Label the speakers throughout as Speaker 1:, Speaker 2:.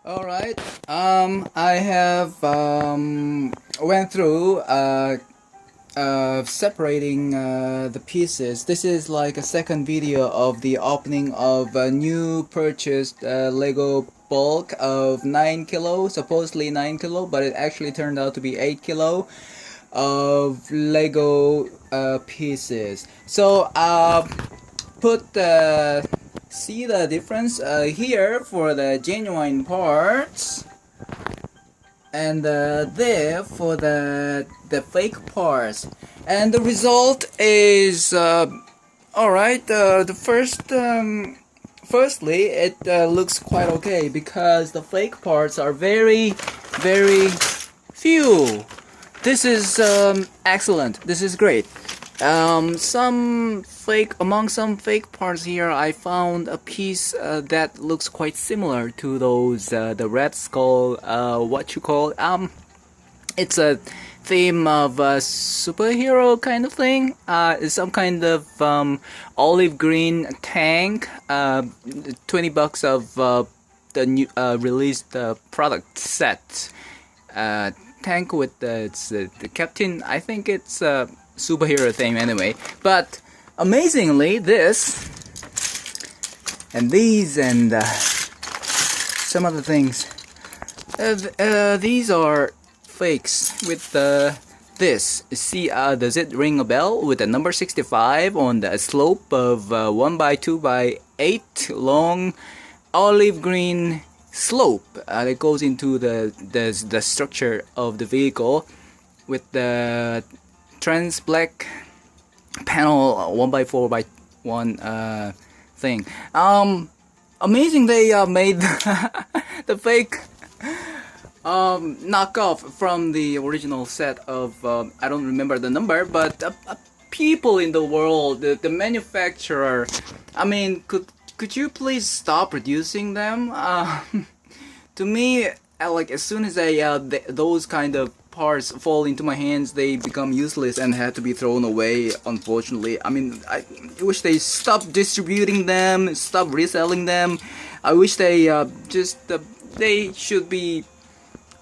Speaker 1: All right. I have went through separating the pieces. This is like a second video of the opening of a new purchased Lego bulk of 9 kilo, supposedly 9 kilo, but it actually turned out to be 8 kilo of Lego pieces. So put see the difference here for the genuine parts, and there for the fake parts, and the result is all right. The firstly, it looks quite okay because the fake parts are very few. This is excellent. This is great. Among some fake parts here, I found a piece that looks quite similar to those the Red Skull. What you call it's a theme of a superhero kind of thing. It's some kind of olive green tank. $20 of the new released product set. Tank with the captain. I think it's a superhero thing anyway. But amazingly, this and these and some other things. These are fakes with this. See, does it ring a bell with the number 65 on the slope of 1 by 2 by 8 long olive green slope that goes into the structure of the vehicle with the trans black panel 1 by 4 by 1 thing. Amazing they made the fake knockoff from the original set of I don't remember the number, but people in the world, the manufacturer, I mean, could you please stop producing them? To me, like as soon as those kind of parts fall into my hands, they become useless and had to be thrown away, unfortunately. I mean, I wish they stop distributing them, stop reselling them. I wish they they should be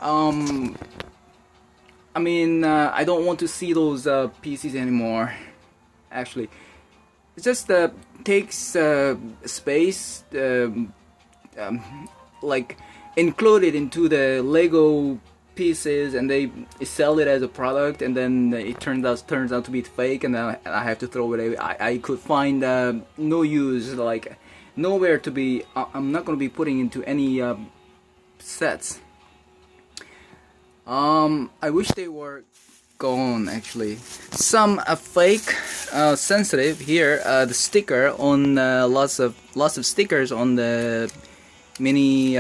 Speaker 1: I mean, I don't want to see those PCs anymore. Actually, it just takes space, like included into the Lego pieces, and they sell it as a product, and then it turns out to be fake, and then I have to throw it away. I could find no use, like nowhere to be. I'm not going to be putting into any sets. I wish they were gone actually. Some fake sensitive here. The sticker on lots of stickers on the mini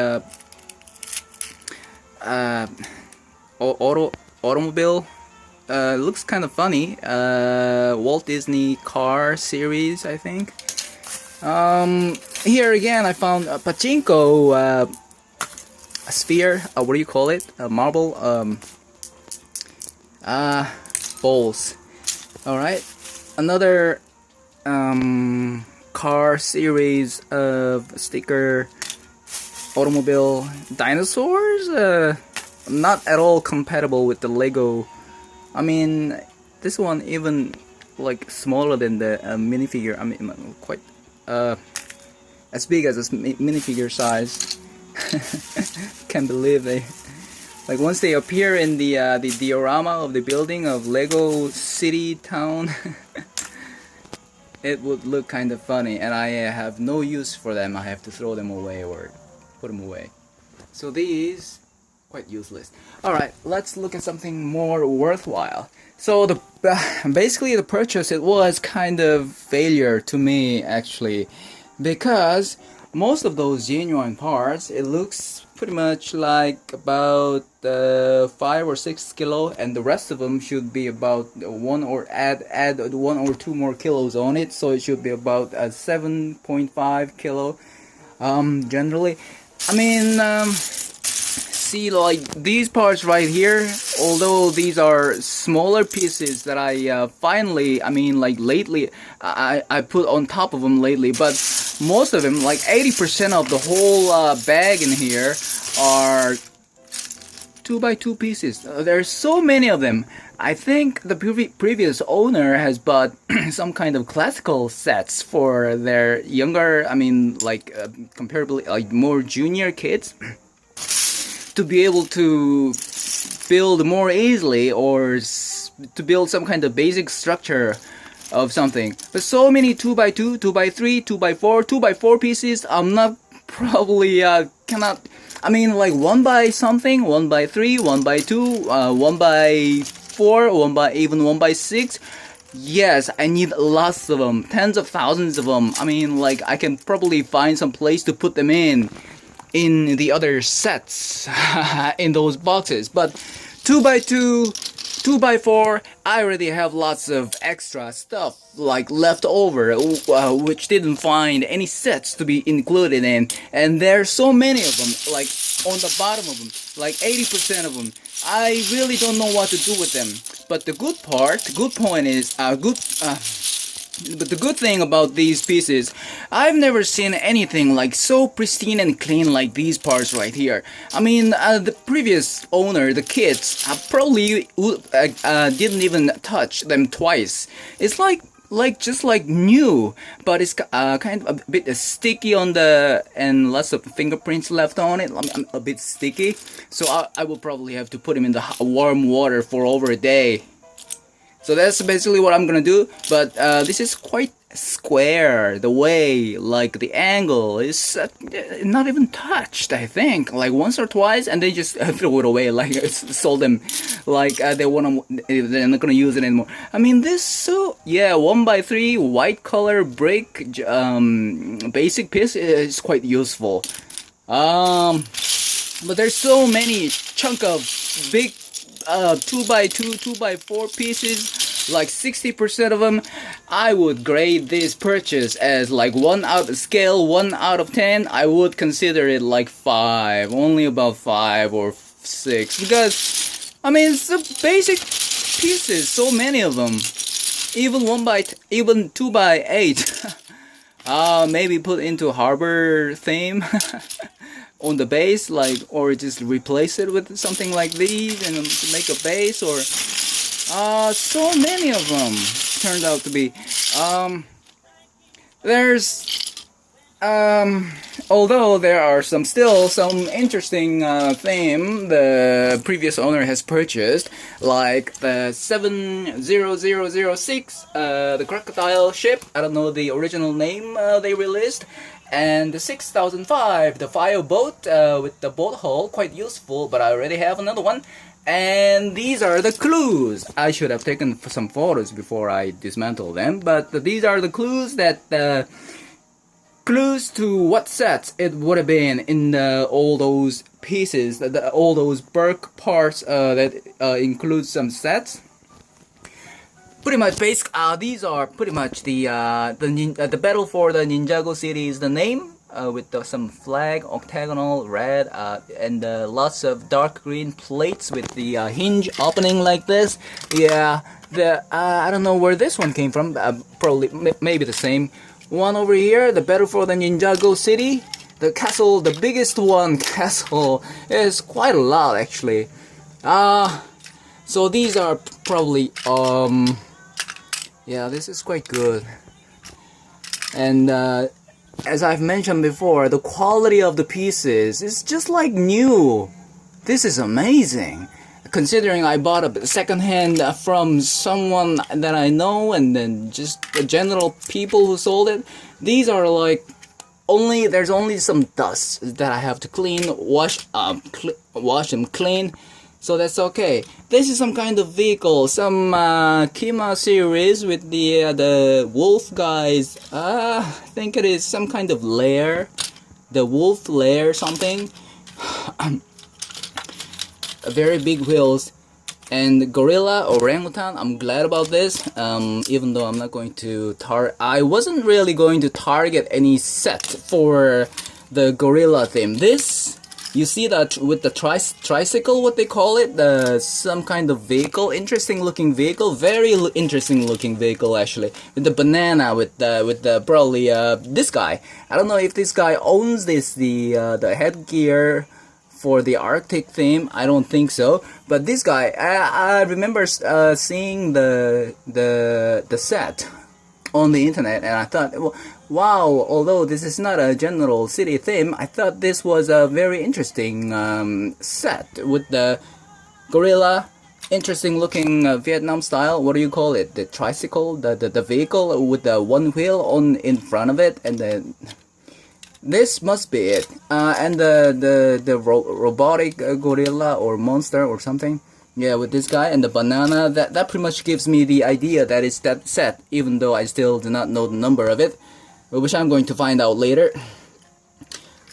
Speaker 1: automobile. Looks kind of funny. Walt Disney car series, I think. Here again, I found a pachinko. A sphere, what do you call it? A marble, balls. Alright, another car series of sticker automobile dinosaurs. Not at all compatible with the Lego. I mean, this one even like smaller than the minifigure. I mean, quite as big as a minifigure size. Can't believe they, like, once they appear in the diorama of the building of Lego City Town, it would look kind of funny, and I have no use for them. I have to throw them away or put them away. So these, quite useless. Alright, let's look at something more worthwhile. So the basically the purchase, it was kind of failure to me actually, because most of those genuine parts, it looks pretty much like about 5 or 6 kilo, and the rest of them should be about one or add 1 or 2 more kilos on it, so it should be about 7.5 kilo. Generally, I mean, see, like these parts right here, although these are smaller pieces that I finally, I mean, like lately, I put on top of them lately, but most of them, like 80% of the whole bag in here are 2x2 pieces. There's so many of them. I think the previous owner has bought some kind of classical sets for their younger, I mean, like comparably, like more junior kids to be able to build more easily, or to build some kind of basic structure of something. But so many 2x2, 2x3, 2x4, 2x4 pieces, I'm not probably cannot. I mean, like 1 by something, 1 by 3, 1 by 2, 1 by 4, 1 by even 1 by 6. Yes, I need lots of them, tens of thousands of them. I mean, like I can probably find some place to put them in the other sets in those boxes. But 2x2, 2x4, I already have lots of extra stuff like left over, which didn't find any sets to be included in, and there's so many of them, like on the bottom of them, like 80% of them. I really don't know what to do with them. But the good point is, but the good thing about these pieces, I've never seen anything like so pristine and clean like these parts right here. I mean, the previous owner, the kids, probably didn't even touch them twice. It's just like new, but it's kind of a bit sticky on the, and lots of fingerprints left on it. I'm a bit sticky, so I will probably have to put him in the warm water for over a day. So that's basically what I'm gonna do. But this is quite square, the way, like the angle is not even touched, I think, like once or twice, and they just throw it away, like sold them, like they're not gonna use it anymore. I mean, this, so yeah, 1x3 white color brick basic piece is quite useful. But there's so many chunk of big 2x2, 2x4 pieces, like 60% of them. I would grade this purchase as like 1 out of scale 1 out of 10. I would consider it like 5, only about 5 or 6, because I mean it's the basic pieces, so many of them. Even 2x8. Maybe put into harbor theme. On the base, like, or just replace it with something like these and make a base, or so many of them turned out to be. There's although there are still some interesting theme the previous owner has purchased, like the 70006, the crocodile ship. I don't know the original name they released. And the 6005, the fire boat with the boat hull, quite useful, but I already have another one. And these are the clues. I should have taken some photos before I dismantle them, but these are the clues that clues to what sets it would have been in all those pieces, all those bulk parts that include some sets. Pretty much basic. These are pretty much the battle for the Ninjago city is the name, with some flag, octagonal, red, and lots of dark green plates with the hinge opening like this. Yeah, I don't know where this one came from. Probably maybe the same one over here. The battle for the Ninjago city. The castle, the biggest one castle is quite a lot actually. So these are probably yeah, this is quite good. And as I've mentioned before, the quality of the pieces is just like new. This is amazing. Considering I bought a second-hand from someone that I know, and then just the general people who sold it, these are like there's only some dust that I have to clean, wash and clean. So that's okay. This is some kind of vehicle, some Kima series with the wolf guys. I think it is some kind of lair, the wolf lair something. Very big wheels, and gorilla orangutan. I'm glad about this. Even though I'm not going to I wasn't really going to target any set for the gorilla theme. This You see that with the tricycle, what they call it, some kind of vehicle, interesting looking vehicle, very interesting looking vehicle actually. With the banana, with the probably this guy. I don't know if this guy owns this, the headgear for the Arctic theme. I don't think so. But this guy, I remember seeing the set on the internet, and I thought, well, wow, although this is not a general city theme, I thought this was a very interesting set with the gorilla, interesting looking Vietnam style, what do you call it, the tricycle, the vehicle with the one wheel on in front of it, and then this must be it, and the robotic gorilla or monster or something. Yeah, with this guy and the banana, that pretty much gives me the idea that it's that set, even though I still do not know the number of it, which I'm going to find out later.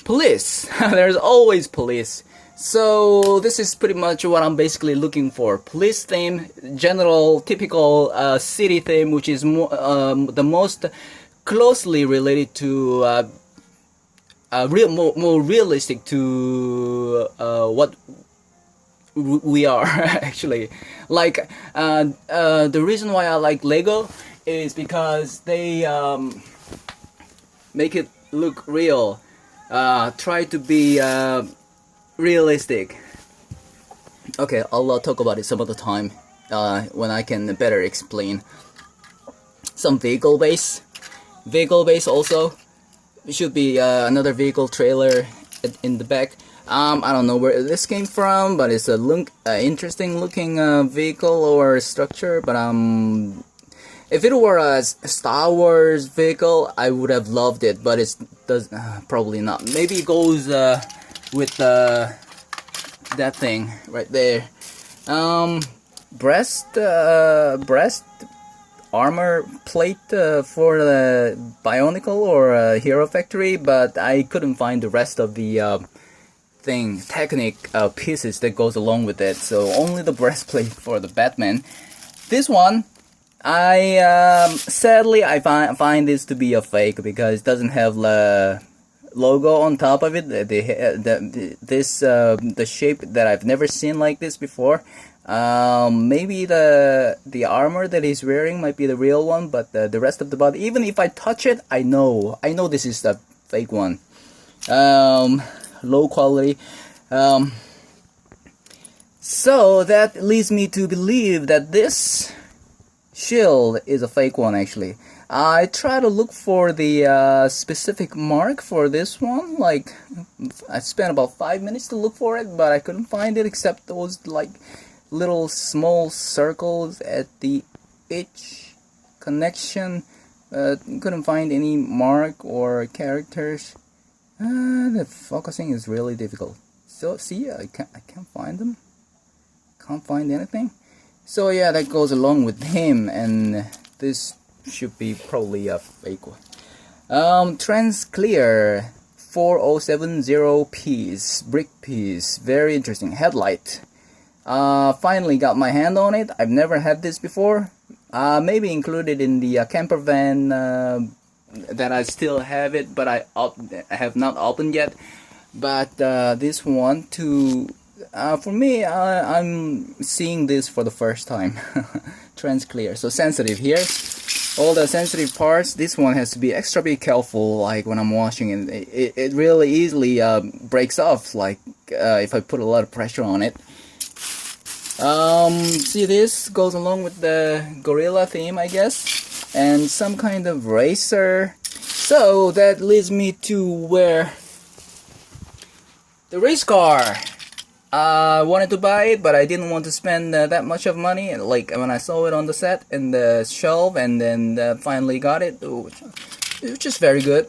Speaker 1: Police! There's always police. So this is pretty much what I'm basically looking for. Police theme, general, typical city theme, which is the most closely related to, more realistic to what we are actually. Like the reason why I like Lego is because they make it look real, try to be realistic. Okay, I'll talk about it some other time when I can better explain. Some vehicle base also. It should be another vehicle trailer in the back. I don't know where this came from, but it's a interesting looking vehicle or structure. But if it were a Star Wars vehicle, I would have loved it. But it does probably not. Maybe it goes with that thing right there. Breast armor plate for the Bionicle or Hero Factory, but I couldn't find the rest of the technic pieces that goes along with it, so only the breastplate for the Batman. This one, sadly I find this to be a fake because it doesn't have the logo on top of it. The shape that I've never seen like this before. Maybe the armor that he's wearing might be the real one, but the rest of the body, even if I touch it, I know this is the fake one. Low quality. So that leads me to believe that this shield is a fake one actually. I try to look for the specific mark for this one. Like, I spent about 5 minutes to look for it, but I couldn't find it except those like little small circles at the edge connection. Couldn't find any mark or characters. The focusing is really difficult. So see, I can't find them. Can't find anything. So yeah, that goes along with him, and this should be probably a fake one. Trans Clear 4070 piece, brick piece, very interesting. Headlight. Finally got my hand on it. I've never had this before. Maybe included in the camper van that I still have it, but I have not opened yet. But this one too, for me, I'm seeing this for the first time. Trans Clear, so sensitive here. All the sensitive parts. This one has to be extra be careful. Like when I'm washing it, it really easily breaks off. Like if I put a lot of pressure on it. See, this goes along with the gorilla theme, I guess, and some kind of racer. So that leads me to where the race car. I wanted to buy it, but I didn't want to spend that much of money. Like when I saw it on the set and the shelf, and then finally got it, which is very good.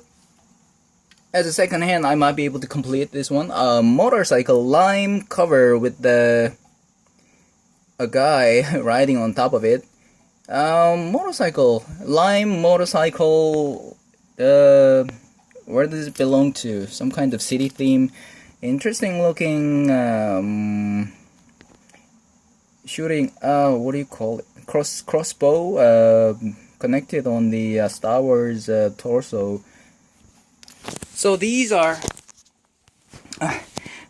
Speaker 1: As a second hand, I might be able to complete this one. Motorcycle lime cover with a guy riding on top of it. Motorcycle, lime motorcycle, where does it belong to? Some kind of city theme. Interesting looking shooting, what do you call it? Crossbow, connected on the Star Wars torso. So these are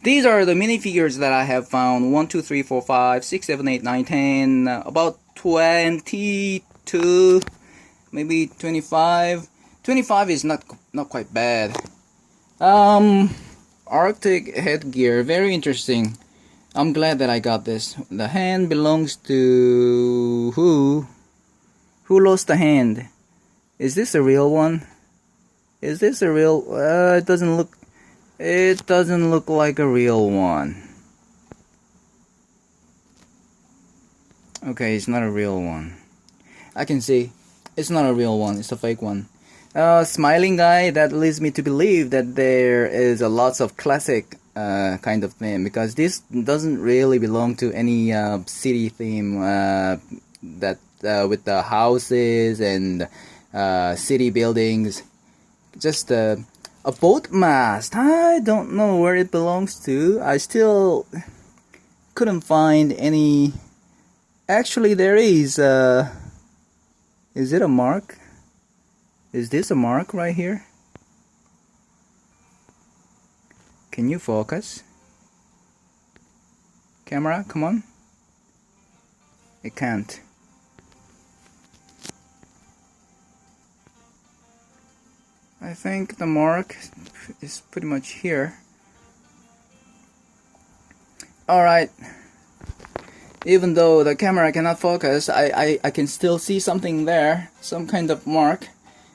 Speaker 1: these are the minifigures that I have found. 1, 2, 3, 4, 5, 6, 7, 8, 9, 10, about 22, maybe 25. 25 is not quite bad. Arctic headgear, very interesting. I'm glad that I got this. The hand belongs to who? Who lost the hand? Is this a real one? Is this a real? It doesn't look. It doesn't look like a real one. Okay, it's not a real one. I can see it's not a real one. It's a fake one. Smiling guy. That leads me to believe that there is a lots of classic kind of theme, because this doesn't really belong to any city theme that with the houses and city buildings. Just a boat mast. I don't know where it belongs to. I still couldn't find any. Actually, there is. Is it a mark? Is this a mark right here? Can you focus? Camera, come on. It can't. I think the mark is pretty much here. Alright. Even though the camera cannot focus, I can still see something there. Some kind of mark.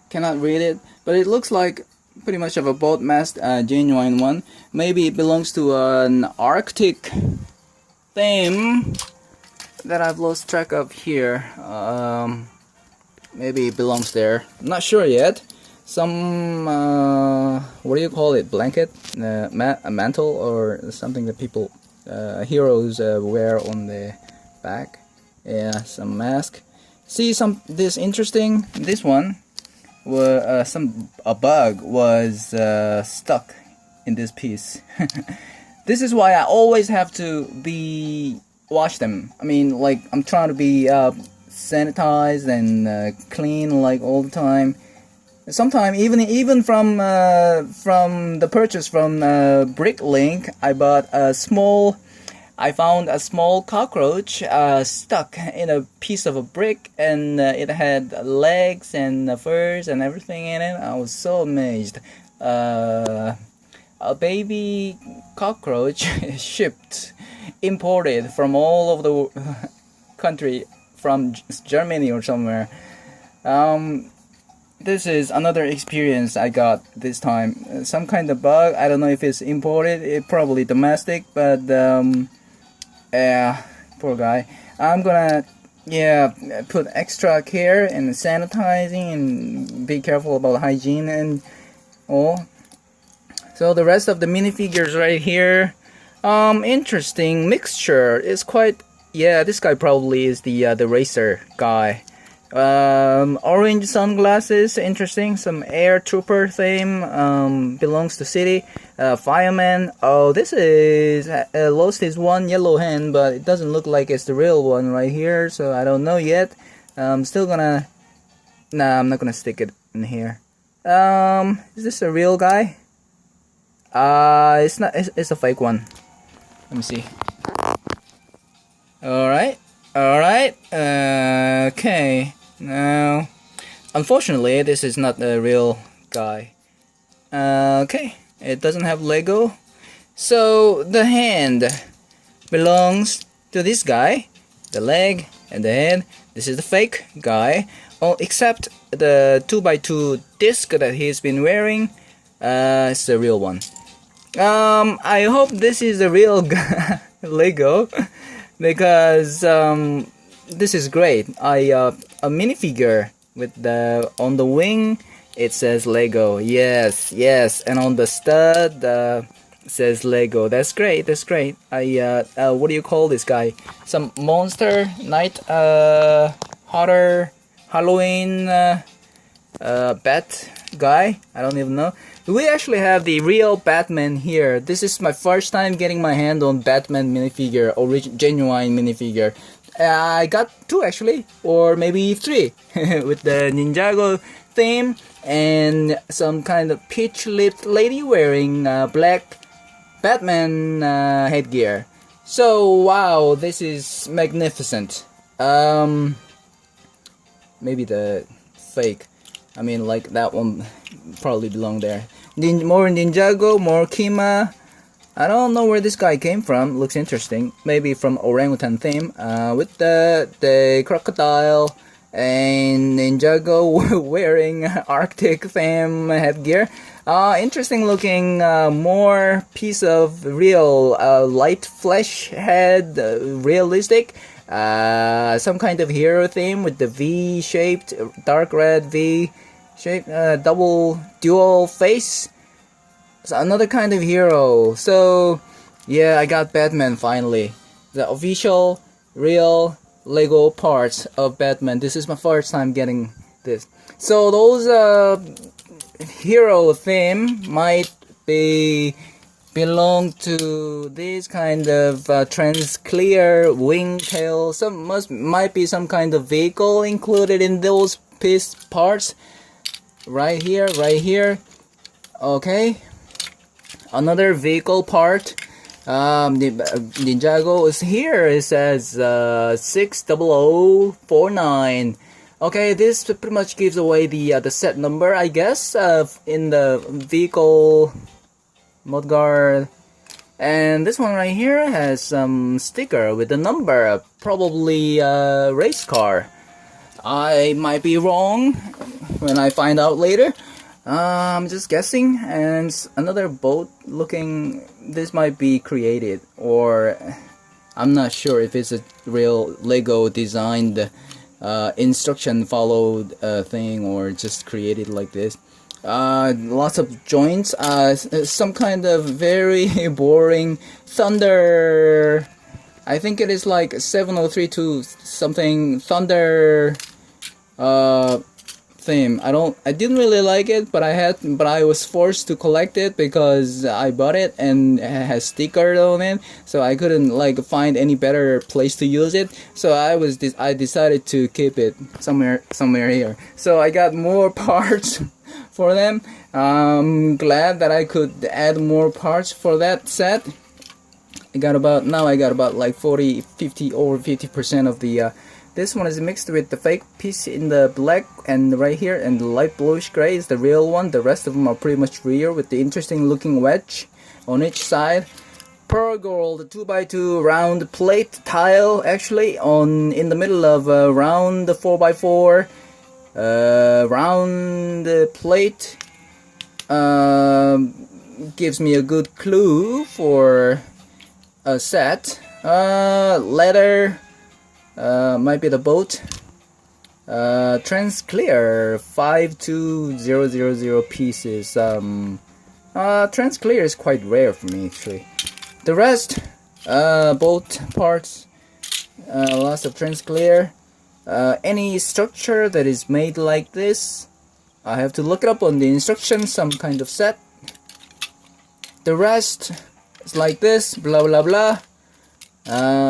Speaker 1: Cannot read it. But it looks like pretty much of a boat mast, genuine one. Maybe it belongs to an Arctic theme that I've lost track of here. Maybe it belongs there. I'm not sure yet. Some what do you call it? Blanket, a mantle, or something that people, heroes wear on the back. Yeah, some mask. See this interesting. This one, a bug was stuck in this piece. This is why I always have to wash them. I mean, like, I'm trying to be sanitized and clean like all the time. Sometimes even from the purchase from Bricklink, I found a small cockroach stuck in a piece of a brick, and it had legs and furs and everything in it. I was so amazed. A baby cockroach imported from all over the country, from Germany or somewhere. This is another experience I got this time. Some kind of bug. I don't know if it's imported. It's probably domestic, but yeah, poor guy. I'm gonna put extra care in sanitizing and be careful about hygiene and all. So the rest of the minifigures right here, interesting mixture. It's quite, yeah, this guy probably is the racer guy. Orange sunglasses, interesting. Some air trooper theme, belongs to city. Fireman. Oh, this is lost his one yellow hand, but it doesn't look like it's the real one right here, so I don't know yet. Still gonna, nah, I'm not gonna stick it in here. Is this a real guy? It's not. It's a fake one. Let me see. Alright. Okay. Now, unfortunately, this is not the real guy. Okay. It doesn't have Lego. So, the hand belongs to this guy. The leg and the head. This is the fake guy. Oh, except the 2x2 disc that he's been wearing. It's the real one. I hope this is the real Lego, because this is great. A minifigure with on the wing it says Lego. Yes, and on the stud it says Lego. That's great. What do you call this guy? Some monster night horror Halloween bat guy. I don't even know. We actually have the real Batman here. This is my first time getting my hand on Batman minifigure, genuine minifigure. I got 2 actually, or maybe 3, with the Ninjago theme and some kind of peach-lipped lady wearing black Batman headgear. So wow, this is magnificent. Maybe the fake. I mean, like that one probably belong there. More Ninjago, more Kima. I don't know where this guy came from. Looks interesting. Maybe from orangutan theme. With the crocodile and Ninjago wearing Arctic theme headgear. Interesting looking. More piece of real light flesh head, realistic. Some kind of hero theme with the V-shaped, dark red V-shaped, double dual face. So another kind of hero. So yeah, I got Batman finally. The official, real Lego parts of Batman. This is my first time getting this. So those hero theme might belong to this kind of trans-clear wingtail. Might be some kind of vehicle included in those piece parts. Right here. Okay. Another vehicle part. Ninjago is here. It says 60049. Okay, this pretty much gives away the set number, I guess, in the vehicle mudguard. And this one right here has some sticker with the number, probably race car. I might be wrong when I find out later. I'm just guessing. And another boat looking. This might be created, or I'm not sure if it's a real Lego designed instruction followed thing, or just created like this. Lots of joints. Some kind of very boring thunder. I think it is like 7032 something thunder theme. I didn't really like it, but I was forced to collect it because I bought it and it has sticker on it, so I couldn't like find any better place to use it. So I decided to keep it somewhere here. So I got more parts for them. I'm glad that I could add more parts for that set. I got about like 40, 50, over 50% of the this one is mixed with the fake piece in the black and right here, and the light bluish gray is the real one. The rest of them are pretty much real with the interesting looking wedge on each side. Pearl gold 2x2 round plate tile, actually in the middle of a round 4x4 round plate. Gives me a good clue for a set. Leather. Might be the boat. Trans clear 52000 pieces. Trans clear is quite rare for me actually. The rest, boat parts, lots of trans clear. Any structure that is made like this, I have to look it up on the instructions. Some kind of set. The rest is like this. Blah blah blah.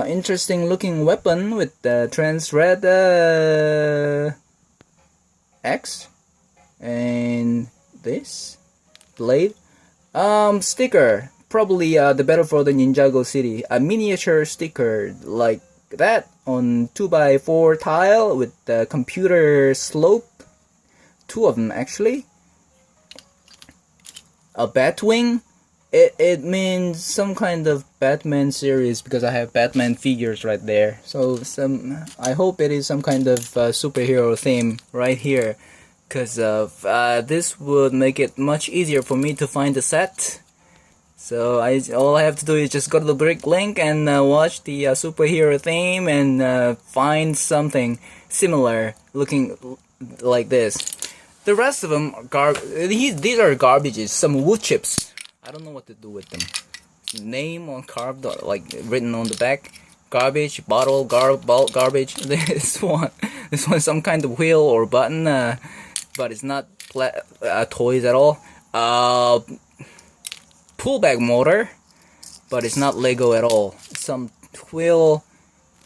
Speaker 1: Interesting looking weapon with the trans red X and this blade. Sticker, probably the Battle for the Ninjago City, a miniature sticker like that on 2x4 tile with the computer slope, 2 of them actually. A Batwing. It means some kind of Batman series because I have Batman figures right there. So I hope it is some kind of superhero theme right here, because this would make it much easier for me to find the set. So all I have to do is just go to the brick link and watch the superhero theme and find something similar looking like this. The rest of them these are garbages, some wood chips. I don't know what to do with them. Name on carved, like written on the back. Garbage, bottle, garbage. This one is some kind of wheel or button, but it's not toys at all. Pullback motor, but it's not Lego at all. Some wheel,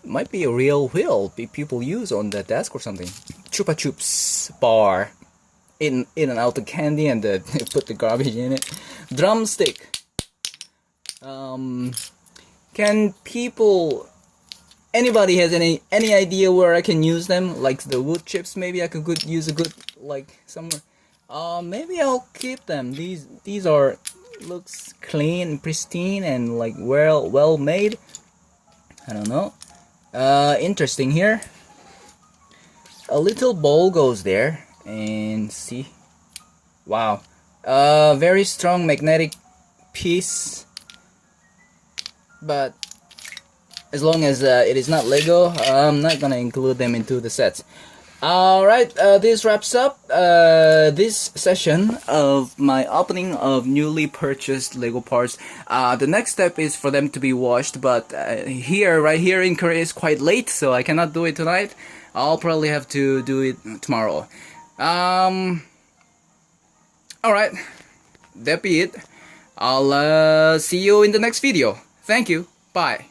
Speaker 1: might be a real wheel people use on the desk or something. Chupa Chups bar. In and out the candy and put the garbage in it. Drumstick. Can people, anybody has any idea where I can use them? Like the wood chips, maybe I could use a good, like somewhere. Maybe I'll keep them. These are, looks clean, pristine, and like well made. I don't know. Interesting here. A little bowl goes there, and see. Wow. Very strong magnetic piece. But as long as it is not Lego, I'm not gonna include them into the sets. Alright, this wraps up this session of my opening of newly purchased Lego parts. The next step is for them to be washed, but right here in Korea is quite late, so I cannot do it tonight. I'll probably have to do it tomorrow. Alright, that be it. I'll see you in the next video. Thank you. Bye.